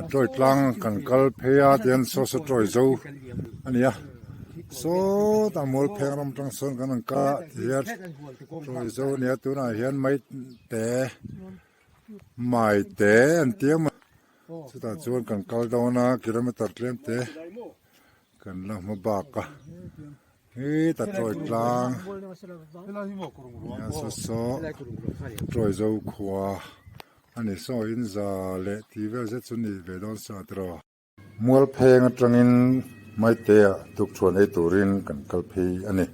โดยกลางกันกลเพยเตียนโซสตรอยโซอันนี้โซตามอลเพงรำจังสนกันกะเฮียตรอยโซเนี่ยตัวน่ะเฮียนไม่แต่ไม่แต่อันเตียมสุดท้ายชวนกันกลดาวนะกิโลเมตรเต็มเตกันละมาบากะเฮ้ยตัดโดยกลางโซโซตรอยโซขวาอันนี้โซอินซาเลทีเวเซซุนีเวดอนซาตรอมัวเพงตรงอินไม่เตะทุกชวนไอตูรินกันกลพีอันนี้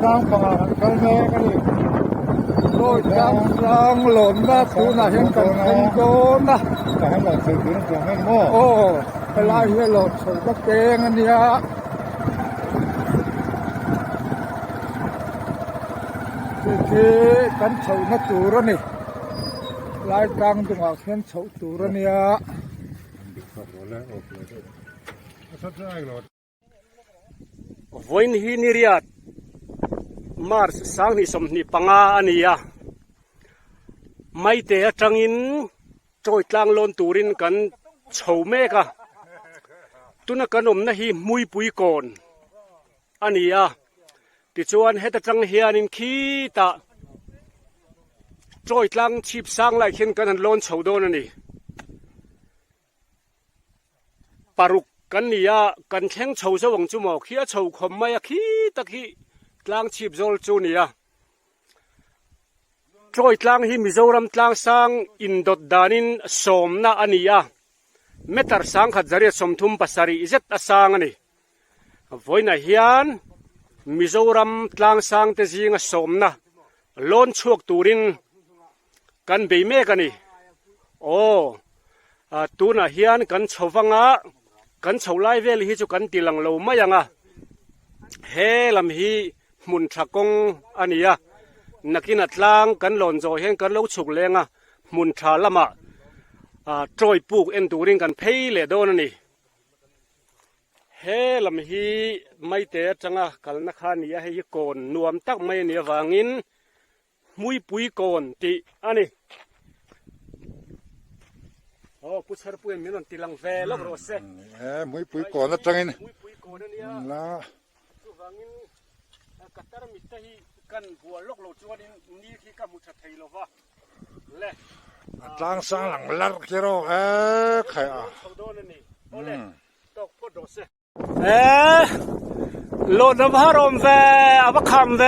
ดังปังกันแม่กันเลยโดยดังหล่นมาตูน่ะเห็นกันเป็นโกนนะแต่ให้หล่นถึงถึงตรงนั้นโม่โอ้ไปไล่ให้หล่นใส่กระเปงอันเนี้ยที่กันเฉาหน้าตูระนี่ไล่กลางจังหวะเห็นเฉาตูระเนี่ยวันนี้นิริยตมาร์สังนิสมนิปังอานียไม่เตะจังอินโจยกลางลนตูรินกันเฉาเมกะตุนกันอมนะฮีมุยปุยก่อนอันนี้ติจวนเฮตจังเฮียนินขี้ตาโจยกลางชีบสร้างไล่เข็นกันลนเฉาโดนนี่ปารุกกันนี่กันแข่งเฉาสว่างจุ่มอขี้เฉาคมไม่ขี้ตะขี้กลางชีบโจลจูนี่โจยกลางฮิมิโซรัมกลางสร้างอินดดดานินสมนาอันนี้เมตรสังขัดจริยสมทุมปัสสารีอิเจตอสังนี่วันนี้เฮียนมิโซรัมกลางสร้างเตจิงสมนาล้นชวกตูรินกันเบเมกันนี่โอ้ตูน่ะเฮียนกันชาวฟังกันชาวไล่เวลฮิจุกันตีลังโลมายังเฮลำฮีมุนทะกงอันนี้นักอินัดลางกันหล่นโจเห็นกันลูกฉุกเลงมุนทาละมาโจยปูกเอ็นตูริงกันเพยเลโดนนี่เฮลำฮีไม่เตะจังกันนักขานี่ให้โกนนวมตักไม่เนี่ยวางินมุยปุยโกนติอันนี้โอ้ผู้ชายผู้หญิงมีนนตีลังเวลบรสมุยปุยโกนนะจังอินมุยปุยโกนนี่ละวางินกัตตาร์มิตรฮีกันหัวลกโลจวนนี่ที่กับมุชไทยโลวะเล่กลางสร้างหลังลัดเกโรใครเขาโดนนี่โอเล่ตกพอดเสโลดน้ำฮารมเวอบักคำเว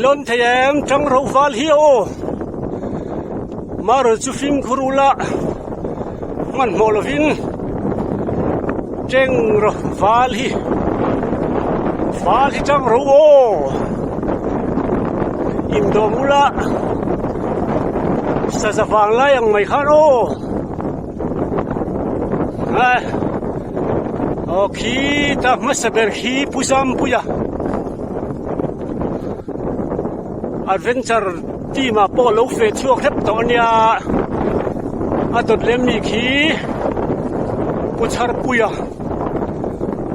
ล้นเทียมจังรูฟาลฮิโอมารจุฟิงครูละมันโมลวินเจงรูฟาลฮิจังรูโออิมโดมุละสะสะฟังไล่ยังไม่ขาโนโอคีตามัสเบอร์ฮีปุซัมปุยาอดเวนเจอร์ที่มาโปโลเฟชั่วครับตอนนี้ตุดเลมีคีปุชาร์ปุยา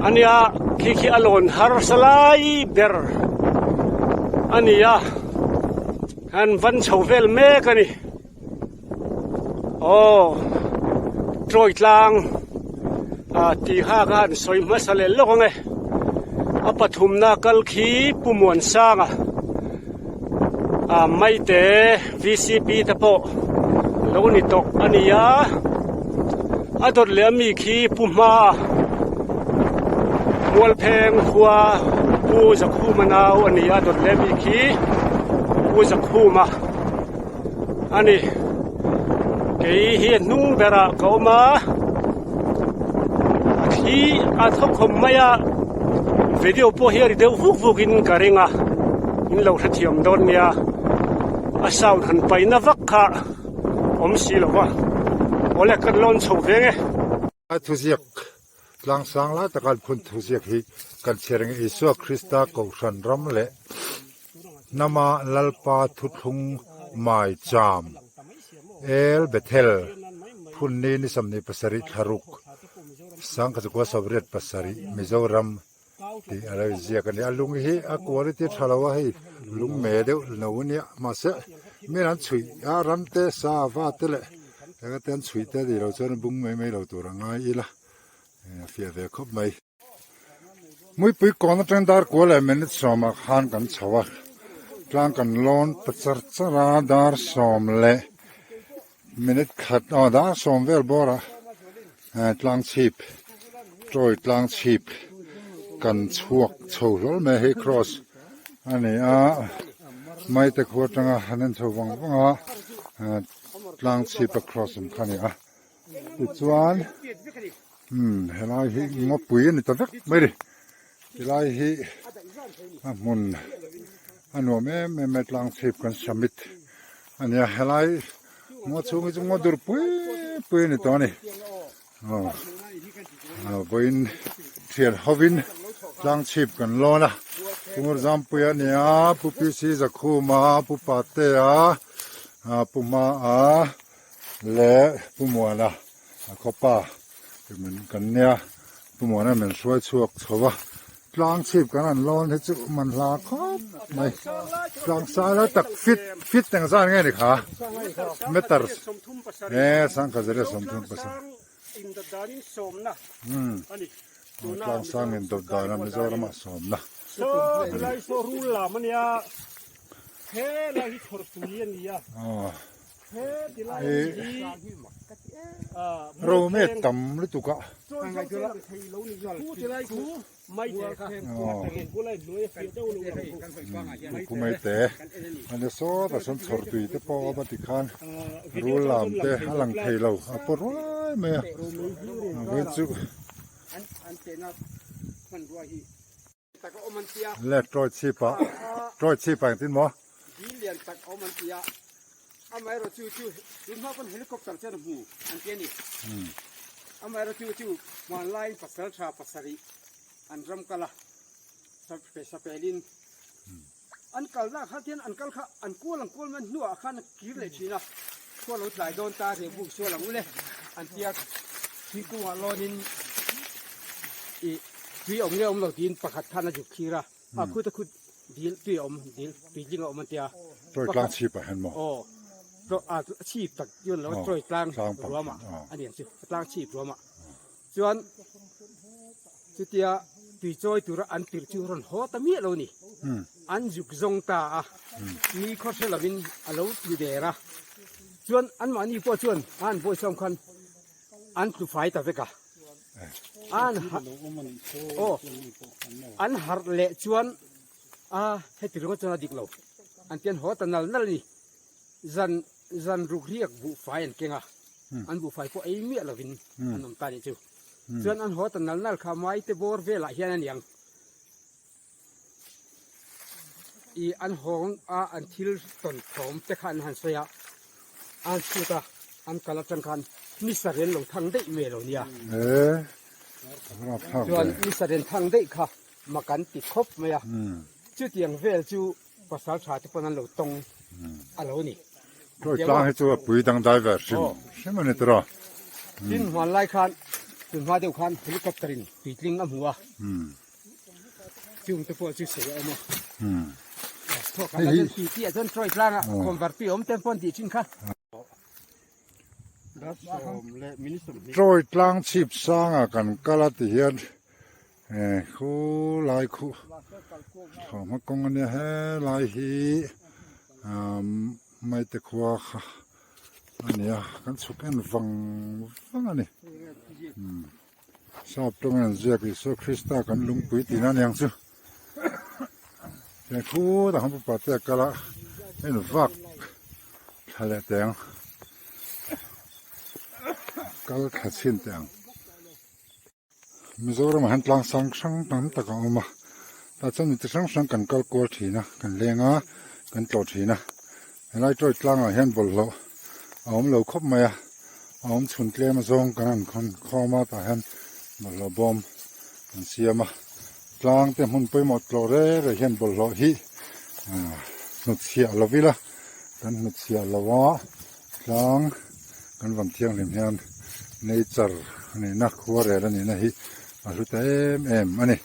อันนี้คีอลอนฮาร์สไลเดอร์อันนี้อันวันเชวเวลเมกันนี่โอ้โจยกลางตีห้ากันสวยมาสเลลงไงปฐุมนาคัลขีปุมวนสร้างไม่เตะ VCP ตะโปโลนิตกอันนี้ตุดเลมีขีปุมาวัวเพงหัวปูสักคู่มะนาวอันนี้ตุดเลมีขีปูสักคู่มาอันนี้เกี่ยเฮียนุ่งเบระเขามาที่ทุกคนไม่วิดีโอพอเฮียเดี๋ยวฟุกอินการิงอินเราทัดเทียมโดนเนี่ยสาวหันไปนักข่าสิลวะโอเล็กกันล้นโฉบเงทุเรียกหลังสังละตะการพุนทุเรียกฮีกันเชริงอิสุคริสต์กุศลรำเละนามาลัลปาทุทุงไมจามเอลเบเทล พุ่นนี้นิสมนิปัสริทารุกสังกัจกวสวเรตปัสริมิโซรัมที่อะไรเสียกันเนี่ยลุงฮีอากวลิติทะลาวะให้ลุงเมเดวนาวเนี่ยมาเสไม่รันชุยอารันเตสาวาเตเลแต่ก็เต้นชุยเตดีเราจะบุ้งไม่เราตัวรังไงอีละเฟียเวคบไม่มุ้ยปุยก่อนตั้งดาร์กัวเลยมันสอมาขานกันชาวกลางกันลอนปัจจ์ราดาร์สอมเล่มันขัดดาร์สอมเวลบอระกลางชีพโดยกลางชีพกันชวกโชว์ล้อไม่ให้ครอสอันนี้ไม่แต่ขวดจังหันชวงว่ากลางชีพครอสสำคัญนี่ติดส่วนเห็นไรที่งบปุ๋ยนี่ตัวนักไม่ดิเห็นไรที่มุนอันนู้นไม่กลางชีพกันสมิธอันนี้เห็นไรงบช่วงนี้งบดูปุ๋ยนี่ตัวนี้ปุ๋ยเทียนฮวินกลางชีพกันล้อนะผู้มือจำปุ๋ยเนี่ยผู้พิเศษจะคู่มาผู้ปาเตะผู้มาและผู้มัวนะขบป้าเหมือนกันเนี่ยผู้มัวนั่นมันช่วยชวกชาวกลางชีพกันนั่นล้อให้จุมันลาครับไม่กลางซ้ายแล้วตักฟิตแต่งซ้ายไงนี่ค่ะเมตรสังกัดจะได้สมทุนภาษากลางสร้างเงินตบได้นะไม่ใช่ละมาสมนะไลโซรูลามันยาเฮ้ไลทอร์ตุเยนยาเฮ้ดิไลโรเมตตำหรือตุกะไม่เตะกูไล่รวยเสียเจ้าลูกกูไม่เตะอันนี้โซ่แต่ฉันสอดตุยแต่พอมาติคันรู้ลามเตะหลังไทยเราปวดร้ายไหมเว้นจุเล็ดร้อยชีปะตินหมอเรียนตักเอามันเสียทำไมเราจู่ๆรุ่นพ่อเป็นเฮลิคอปเตอร์เจ้าหนูอันเจนี่ทำไมเราจู่ๆมาไล่ปัสสาวะปัสสาวะอันรำกะละสเปรินอันกัลละข้าเทียนอันกัลข้าอันกู้หลังกู้มันนัวข้านักกีเลยชีนะกู้เราหลายโดนตาเสียบุกชัวหลังเลยอันเทียที่กู้หัวโลนินอีที่องค์เนี่ยองค์เราดินประคัดท่านอยู่คีระคุณตะคุณดีลที่องค์ดีลปีจิงองค์มันเทียโดยกลางชีพเห็นมั้ยเราชีพตักยืนแล้วโดยกลางรวมอันนี้สิกลางชีพรวมส่วนจุดเดียตุยจอยตุระอันติดจูรอนหัวตะมีเรานี่อันจุกจงตามีข้อเสนอวินอาลูอยู่เดระส่วนอันมันนี่พอส่วนอันพอสำคัญอันตุไฟตะเวกะอันอันหาเละส่วนให้ติดรถจนดิกเราอันเตียนหัวตะนั่นนี่จันรุกเรียกบุไฟอันเก่งอันบุไฟพวกไอ้เมียเราวินอันน้ำตาลนี่จูส่วนอันหัวตะนั่นข้าไม้เตบอร์เวลาเฮียนั่นยังอีอันหงอันทิลต้นผมจะขันหันเสียอันสุดอันกาลจังคันนิสเรนลงทางได้เมลเนี่ยส่วนนิสเรนทางได้ค่ะมากันติดคบไหมจุดเตียงเวลจูภาษาชาติปนันเราตรงอะไรนี่โดยกลางให้ตัวปุ๋ยดังได้แบบใช่ไหมเนี่ยตัวดินหัวไล่คันดินหัวเดียวคันเฮลิคอปเตอร์ปีลิงอ้ำหัวจุ่มตะปูจุ่เสียเอามาพวกกันจนปีที่จนทรอยกลางคอมวาร์ปีอมเต็มปนดีจริงค่ะโดยกลางชีพสร้างกันกาลติเฮียนคู่หลายคู่ของมากงเนี่ยฮะหลายฮีไม่แต่ขวาอันนี้กันสุกันฟังอันนี้ชอบตรงนั้นเจ้าพิสุคริสต์กันลุงปุ๋ยตีนั่นยังซูแต่คู่แต่เขาปฏิเสธกันละไอ้หนูฟักทะเลแดงก็ขัดสิ้นแดงมิโซรามหันกลางสังสังตั้งตะกออกมาแต่ฉันนี่จะสังกันก็กลัวทีนะกันเลี้ยงกันโจทีนะอะไรโจยกลางเห็นบอลเราเอาเราคบมาเอาชุนเกลียมาส่งกันคนเข้ามาแต่เห็นบอลเราบอมมันเสียมากลางเต็มหุ่นไปหมดเราเห็นบอลเราฮีนุดเสียเราวิละกันนุดเสียเราวะกลาง กันวันเที่ยงริมเฮียนในจัรนี่นักขัวเรลนี่นะฮิอาสุเต็มอันนี้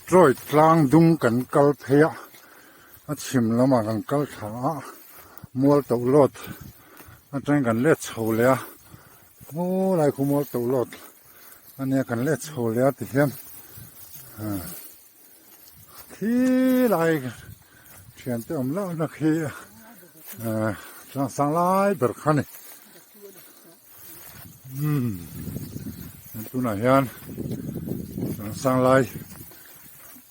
ตรอยกลางดุงกันกัลเพียชิมละมากันกัลถามัวตกรถอันนั้นกันเล็ดโฉลียโอ้ไรคุมัวตกรถอันนี้กันเล็ดโฉลียติเฮียนที่ไรเชียนเติมแล้วนักฮีจังสังไลเบิร์ขันนี่ตัวไหนยันจังสังไล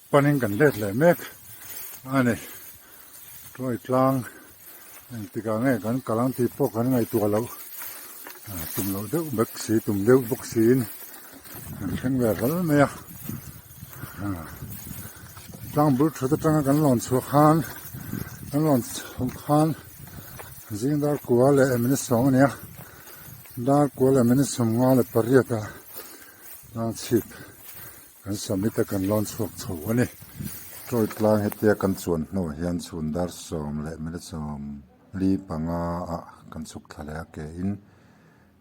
ปันหิงกันเล็ดเลยเมกอันนี้รอยกลางติกางไงกันกำลังตีพวกกันไงตัวเราตุ่มเราเดือดบักสีตุ่มเดือดบักสีนเช่นแบบนั้นไหมอ่ะจังบุตรจะจังกันหล่อนสุขานกันหล่อนสุขานจิงดาร์กัวเลยมินิสองเนี่ยดาร์กัวเลยมินิสองงาเลยปริยตาดังชิบกันสมิตกันหล่อนสุขโฉนี่โดยกลางเหตุกันส่วนโนเฮียนส่วนดาร์สอมเลยมินิสองลีปังอากันสุขทะเลเกอิน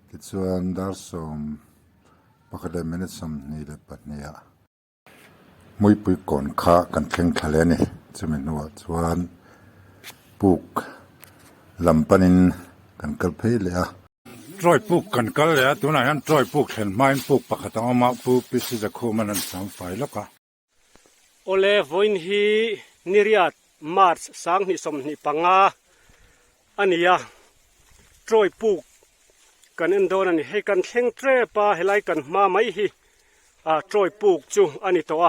ที่ส่วนดาร์สอมปักเลยมินิสองนี่เลยปัดเนี่ยมุยปุยก่อนข้ากันเพ่งทะเลนี่จะเป็นหัวส่วนปุกลำปันินกันกระเพาะเลยอ่ะตรอยปุกกันกระเลยตัวไหนนั่นตรอยปุกเห็นไม้ปุกปากตองมาปุกพิสิจะคู่มันนั่นสามฝ่ายแล้วก็โอเลวอินฮีนิริยัตมาร์สสังนิสมนิปังอาอันนี้อ่ะตรอยปุกกันอินโดนันให้กันเข่งเทรปาให้ไล่กันมาไม่ฮีตรอยปุกจูอันนี้ตัว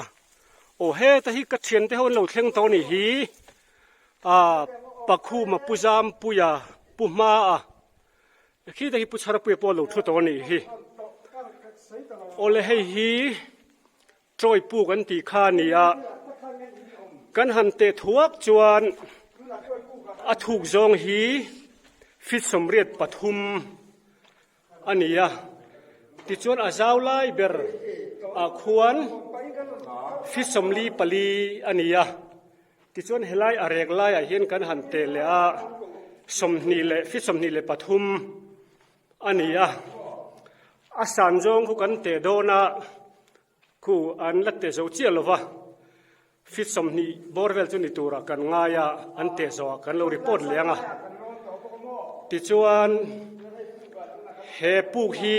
โอเฮแต่ฮีกัดเชียนแต่เขาเราเข่งตัวนี้ฮีปักคู่มาปุจามปุยาปุมาคิดแต่ฮีปุชาระปุยปอลูทุตัวนี้ฮีโอเลให้ฮีตรอยปุกันตีขานี่กันหันเตทวกจวนถูกจองฮีฟิตสมเรียดปฐุมอันนี้ติจวนอาเจ้าไล่เบอร์ควรฟิตสมลีปลีอันนี้ติจวนเฮลัยอาเรกไล่เห็นกันหันเตเลสมนีเลฟิตสมนีเลปฐุมอันนี้อาสานจงคู่กันเตโดนาคู่อันละเตโจเจียลวะฟิตสมนีบอร์เวลจุนิตูระกันง่ายอันเตโจกันเรารีพอร์ตเลี้ยงติจวนเฮปุกฮี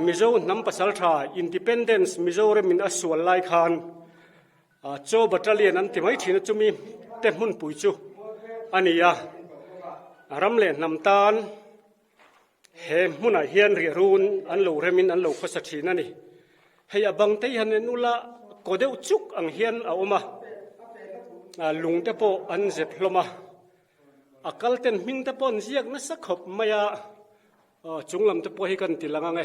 มิโซนัมปัสสัลทราอินดิเพนเดนซ์มิโซเรมินอสวลไลคานโจบัตเตอร์เลียนอันที่ไม่ทิ้งจุมีเต็มหุ่นปุยจูอันนี้รำเล่นน้ำตาลเฮมุนเฮียนเรียรูนอันโลเรมินอันโลขสัชีนั่นนี่ให้บังเตียนนุละก็เดียวจุกอังเฮียนเอามาลุงเตปอันเจ็บลมากัลเตนมิงเตปอนเสียกนัสขบมายาจุงลำเตปให้กันติลังไง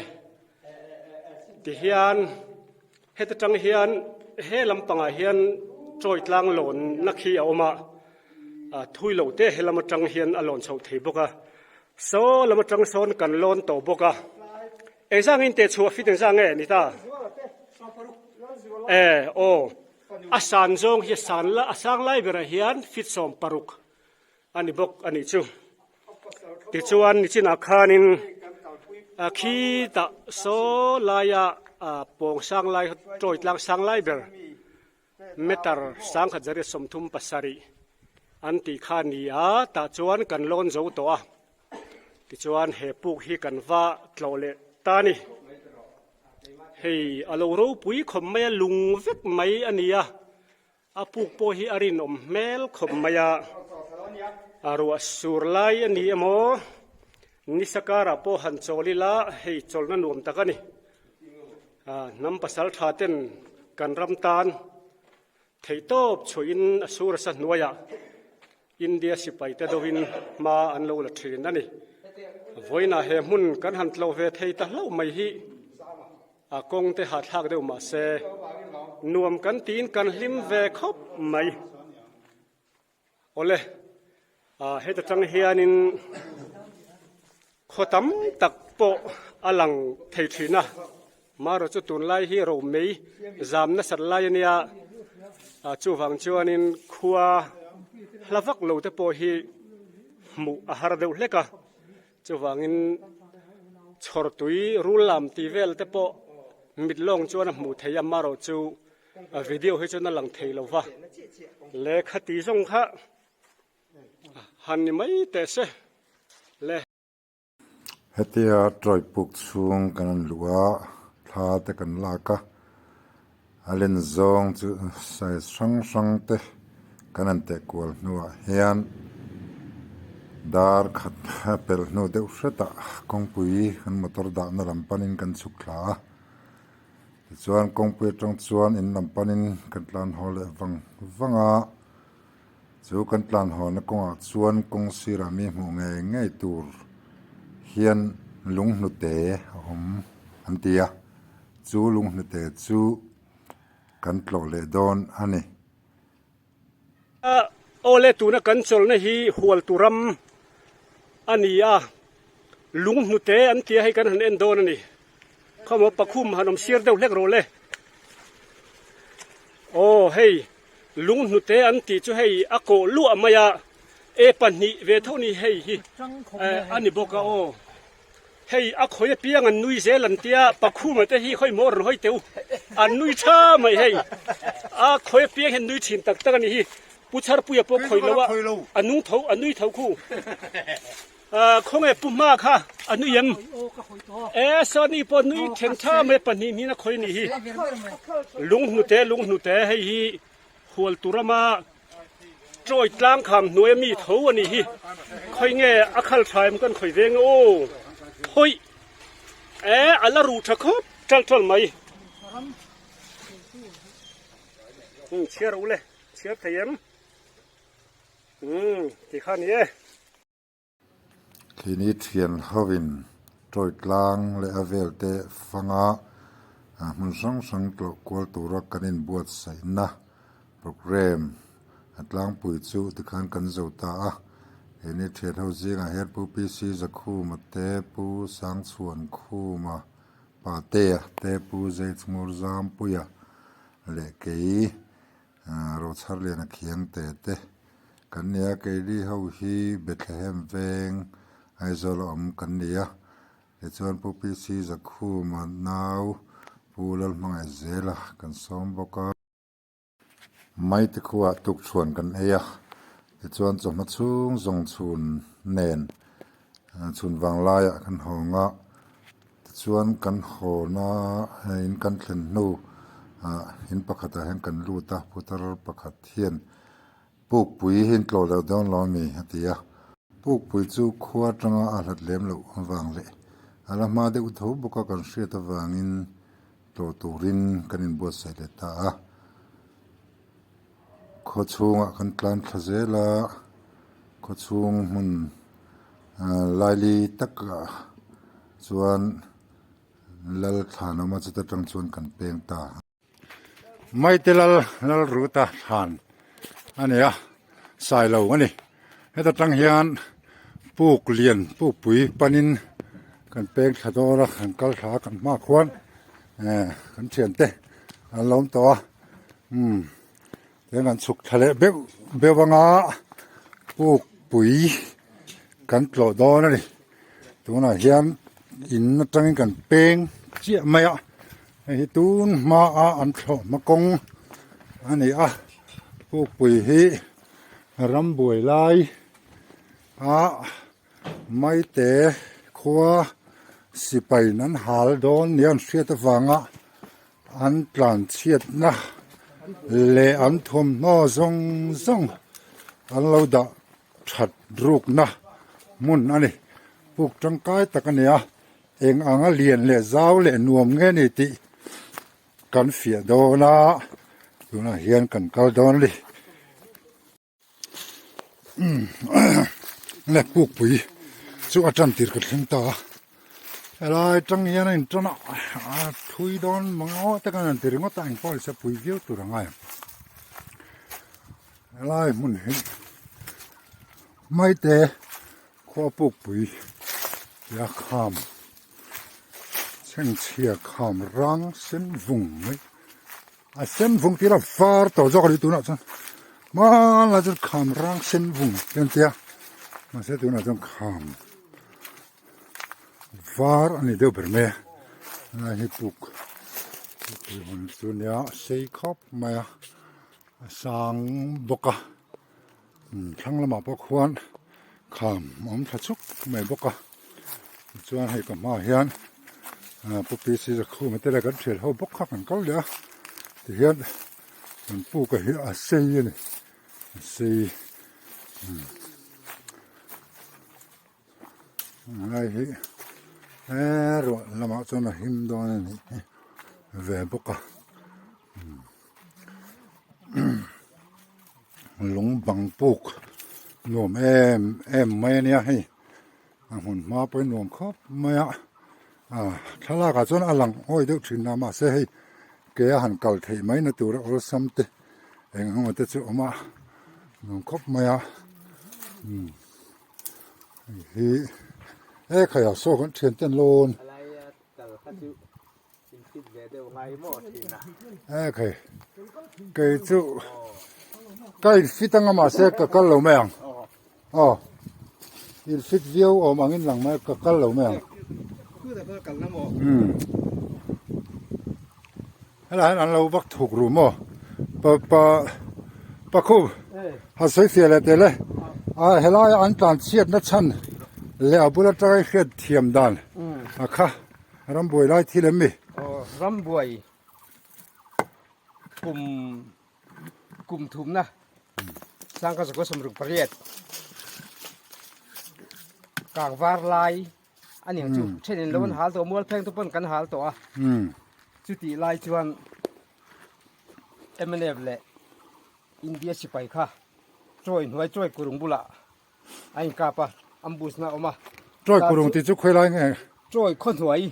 ติเฮียนเฮตจังเฮียนเฮลำปังเฮียนจอยตลางหล่นนักขี้เอามาทุยเหล่าเตเฮลำจังเฮียนอหล่นเฉาถีบกะโซลำจังโซนกันหล่นโตบกะสร้างอินเตชัวฟิตสร้างนี่ตาโออาสานจงเฮียสานละสร้างไล่เบรเฮียนฟิตสอมปารุกอันนี้บกอันนี้จูติจวนนี่จินาคานินขีตะโซลายาปองสร้างไล่โจยตลางสร้างไล่เบรเมตาร์สร้างขจริสมทุมปัสสารีอันติขานีตาจวนกันล้นโจตัวติจวนเฮปุกฮีกันว่าตลอเลตานี่เฮอโลรูปุยขมไม่ลุงเวกไม่อันนี้ปุกโปฮีอารินอมเมลขมไม่รัวสุรไลอันนี้โมนิสการะโปหันโจลิละเฮโจลนันวมตะกันนี่น้ำปัสสาวะเต้นกันรำตาลเทยโตบช่วยอินสุรสันนัวยอินเดียสิไปแต่ดวินมาอันโลละทรีนั่นนี่วันน่ะเฮมุนกันหันโลเวทเฮตะเล่าไม่ฮีกงเตหัดหักเดียวมาเสนวมกันตีนกันลิมเวคบไม่โอเลเฮตจังเฮียนินขตัมตักโปอลังเททีนะมารจุตุนไลฮีโรมีจามนัสไลเนี่ยจูฟังจวนินขัวลาวักโลเตโปฮีมุอาหารเดวเล็ก chu wangin chhor tui rulam ti vel te po mit long chuan a hmu thei a maro chu a video hi chuan a lang thei lo wa le khati zong kha han ni mai te se le hetia troi puk chung kan lua tha te kan la ka alen zong chu sai sang te kanan te kwal nuwa hian dar khat pel no deuh hreta kongpui kan motor da na lampanin kan chukla chuan kongpui tang chuan in lampanin kan tlan hol wanga chu kan tlan hol na konga chuan kong sirami hmu ngei tur hian lung nu te an tia chu lung nu te chu kan tlo le don ani ole tuna kan chol na hi hual turam ania lung nu te an tia hai kan han en don ani khamo pakhum hanom sir deuh hlek ro le hey lung nu te an ti chu hei ako lu amaya e panni ve thoni hei hi ani boka hei a khoi piang an nui zelan tia pakhum te hi khoi mor hoi teu an nui tha mai hei a khoi piang hen nui thin tak tak ani hi puchar puya po khoi lawa anui thau khu khong e puma kha anu yem soni po nui then tha me panni ni na khoi ni hi lung nu te hei hi hual turama troi tlang kham nuai mi tho ani hi khoi nge akhal thaim kan khoi veng hoi ala ru tha khop chal mai chiar ule chiar thayem ti khan ye kini thian hovin troi tlang le avel te fanga mun sang tlo kwal tura kanin buat sai na program atlang pui chu tikhan kan zota eni thian ho zinga her pu pc zakhu mate pu sang chuan khu ma pa te pu zai chmur zam puya le kei ro char le na khiang te kan nia ke ri ho hi Bethlehem veng aizol kan nia le chuan pu pc zakhu ma nau pulal mangai zela kan som boka mai te khuwa tuk chuan kan eya ti chuan chawhna chung zong chhun nen chhun wanglaya kan honga ti chuan kan hona in kan thlen nu in pakhata hen kan luta putar pakhat hian puk pui hin tlo lo don lo mi hatia puk pui chu khuwa tanga a hlat lem lo wangle ala ma de utho boka kan hria ta wangin tlo turin kanin buat sai le ta kho chunga kan tlan thazela kho chung mun laili taka chuan lal thana ma chata tang chuan kan peng ta mai telal lal ruta than ania sai lo ani heta tang hian puk lian puk pui panin kan peng thadora kan kal tha kan ma khwan kan thian te an lom to dengan suk thale bewanga puk pui kan tlo don ani tuna hian in tang kan peng chia maya hi tun ma an tho ma kong ani puk pui hi ram buai lai mai te khwa sipai nan hal don nian hriat awanga an tlan chiat na le an thum no zong an lo da that ruk na mun ani puk tangkai takania eng anga lian le zau le nuam nge ni ti kan fia do na tuna hian kan kal don li le puk pui chu atan tir ka thleng ta lai tang hian in tana thui don mango ta kan tir ngo ta in pol sa pui view tu rangai lai mun hin mai te kho puk pui ya kham chen chia kham rang sen vung mai sen vung tira far to zo ri tu na chan ma la jur kham rang sen vung ken tia ma se tu na jong kham far ani do berme na hi puk hun sunya sei khop ma sang boka thang lama pok huan kham om thachuk mai boka chuan hai ka ma hian pupi si khu ma tela kan thel ho bok kha kan kal ya ti hian an pu ka hi a sei ni sei ai hi ro lama chona him don ni ve boka lung bang puk nuam em mai nia hi hun ma poi nuam khop maya thala ka chon alang oi deuh thin na ma se hei ke han kal thei mai na tur ol samte eng hang te chu oma nuam khop maya hi khaya so kon chen ten lon khaya ke chu kai fitanga ma se ka kal lo meang il fit view o mangin lang mai ka kal lo meang hala an lo bak thuk ru mo pa khu ha sei sia le te le hela an tan chiat na chan le abula trai khet thiam dan kha ram boi lai thi le mi ram boi kum thum na sang ka ko samruk pariat kang var lai anh em chú trên lâu hal tổ mua phèn tụi con cắn hal tổ chú tí lai chuan em lệ India chỉ phải kha trôi nói trôi kurung bula anh capa ambus na oma trôi kurung thì chú khuấy lại nghe trôi con hỏi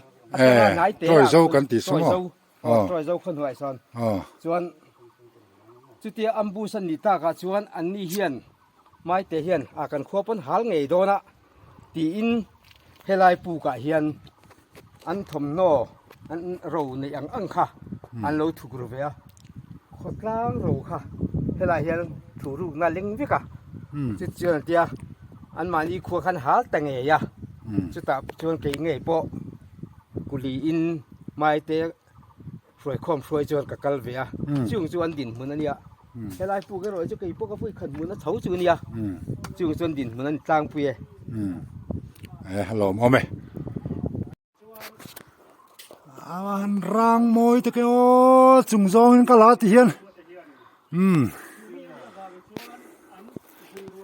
trôi dâu cắn tí xuống trôi dâu con hỏi son chuan chú tí ambusan ni ta cả chuan anh ni hiền mai te hiền cần khoa pon hal ngày đó na tí in helai pu ka hian an thom no an ro nei ang kha an lo thuk ru ve a khotlang ro kha helai hian thuru na leng vika chu chuan tia an mani kho khan hal ta nge ya chu ta chuan ke nge po kuli in mai te froi khom froi chuan ka kal ve a chung chuan din mun ania helai pu ke ro chu ke po ka pui khan mun na thau chu nia chung chuan din mun an tlang pu e hello mome awan rang moi te ke o chung zong in kala ti hian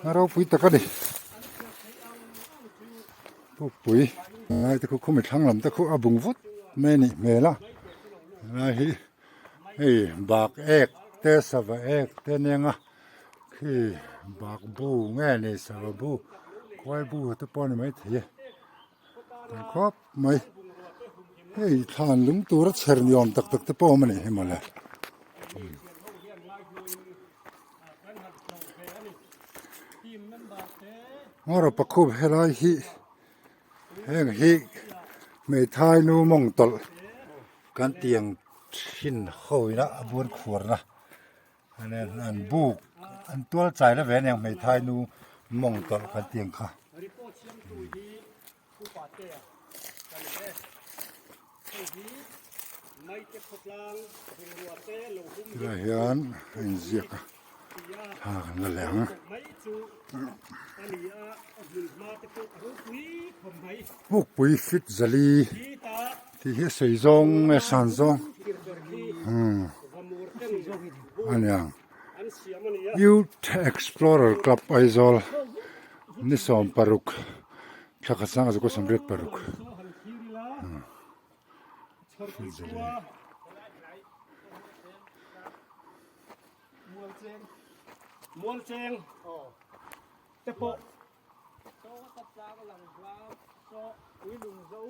aro pui ta ka ni pui ai te khu mi thang lam te khu abung vut me ni me la hi hey bak ek te sa va ek te nenga khi bak bu nge ni sa bu quay bu te pon mai the khop mai hey than lung tur cher nyom tak tak te po mani himala ngoro pakhub helai hi heng hi me thai nu mong tol kan tiang thin hoina abun khur na an bu an tual chai la ven yang me thai nu mong tol kan tiang kha là hiền anh diệt là lẻng bốc bụi fit zali thì hết sấy rong mẹ sàn rong anh em Youth Explorer Club Aizol nisom paruk khakasang azuko sambret paruk mual cheng te po so ta sa ka lang lao so ui lung dâu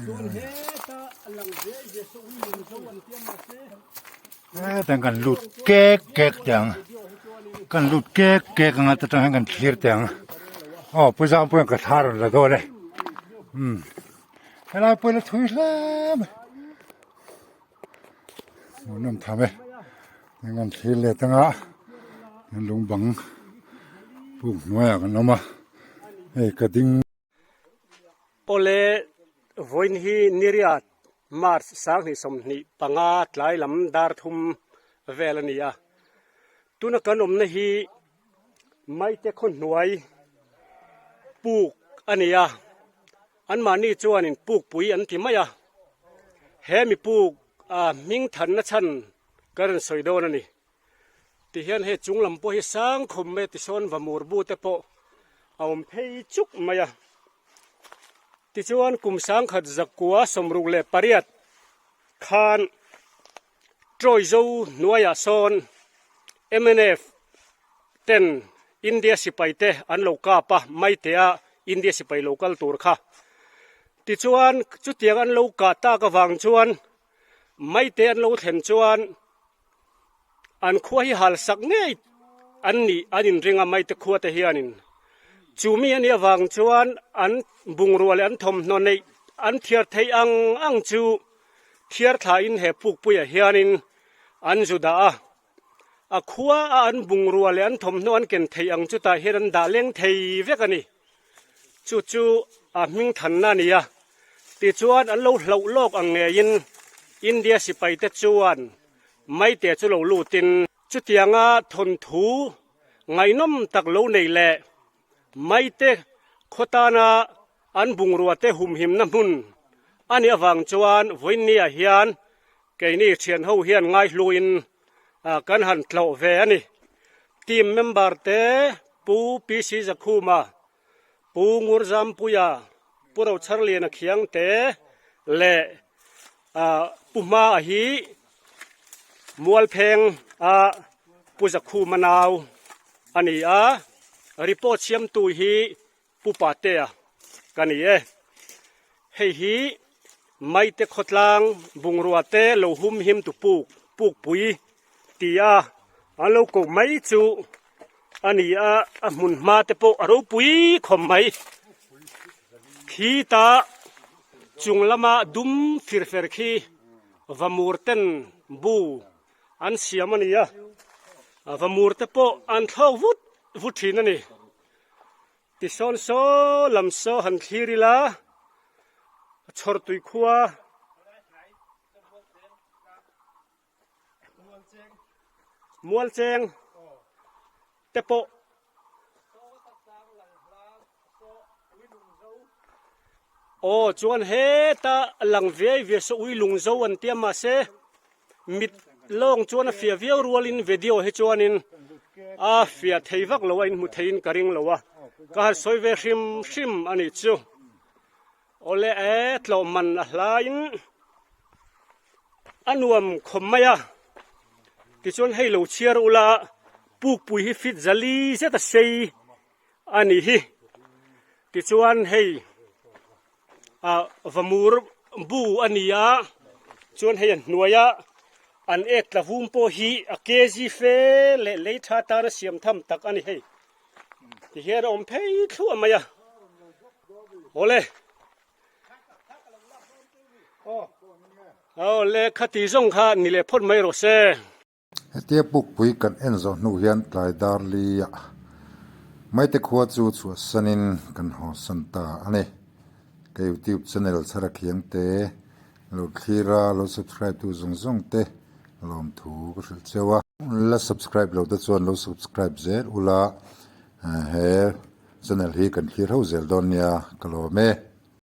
chuan he ta lang je so ui lung dâu an tiam ma se đang cần lụt kek chẳng cần lụt kek ngay ta đang cần clear chẳng bây giờ bây giờ thar là đâu đây cái này bây giờ thui lắm năm tham ấy đang cần clearเลยtăng á nên lung bằng bụng ngoài cái nó mà cái đinh เลvoin hi niriat mars sang ni somni panga tlai lam dar thum velania tuna kanom na hi mai te khon nuai puk ania an mani chuanin puk pui an ti maya hemi puk ming than na chan karan soidon ani ti hian he chunglam po hi sang khom me ti son vamur bu te po awm phei chuk maya ti chuan kum sang khat zakua somruk le pariat khan troi zo nuaya son MNF ten India sipai te an lo ka pa mai te a India sipai local tur kha ti chuan chu tiang an lo ka ta ka wang chuan mai te an lo thlen chuan an khuwa hi hal sak ngei an ni anin ringa mai te khuwa te hianin chumi an ya wang chuan an bungrua le an thom no nei an thiar thei ang chu thiar tha in he puk puya hianin an juda a khuwa an bungrua le an thom no an ken thei ang chu ta hian da leng thei vekani chu a ming than na nia ti chuan an lo hlo lok ang nge in India sipai te chuan mai te chu lo lutin chu tianga thon thu ngainom tak lo nei le mai te khotana an bungrua te hum him na mun ani awang chuan voin nia hian keini thian ho hian ngai hluin kan han tlo ve ani team member te pu PC zakhuma pu ngurzam puya puro charli na khiang te le puma hi mual pheng pu zakhuma naw ani report siam tu hi pupa te kani hei hi mai te khotlang bungrua te lo hum him tu puk pui tia alo ko mai chu ani a mun ma te po aro pui khom mai khi ta chunglama dum firfer khi vamurten bu an siamania vamurte po an thawut vutin ani ti son so lam so han thirila chhor tui khuwa mual cheng te po o chuan he ta lang ve so ui lung zo an tiama se mit long chuan a fia viau rualin video he chuanin a fia theivak loin mu thein karing lowa ka soi ve hrim ani chu ole tlo man a hlain anuam khommaya ti chuan hei lo chiar ula puk pui hi fit zali zeta sei ani hi ti chuan hei vamur bu ania chuan hei nuaya an ek la vum po hi a kezi fe le tha ta na siam tham tak ani hei ti hian om phei thu amaya ole le khati zong kha ni le phot mai ro se tia puk pui kan en zo nu hian tlai dar li mai te khuwa chu sanin kan ho santa ane ke YouTube channel chara khiang te lo khira lo subscribe tu zong te lom thu ko chewa la subscribe lo da chuan lo subscribe zer ula he channel hi kan khir ho zel don ya kalome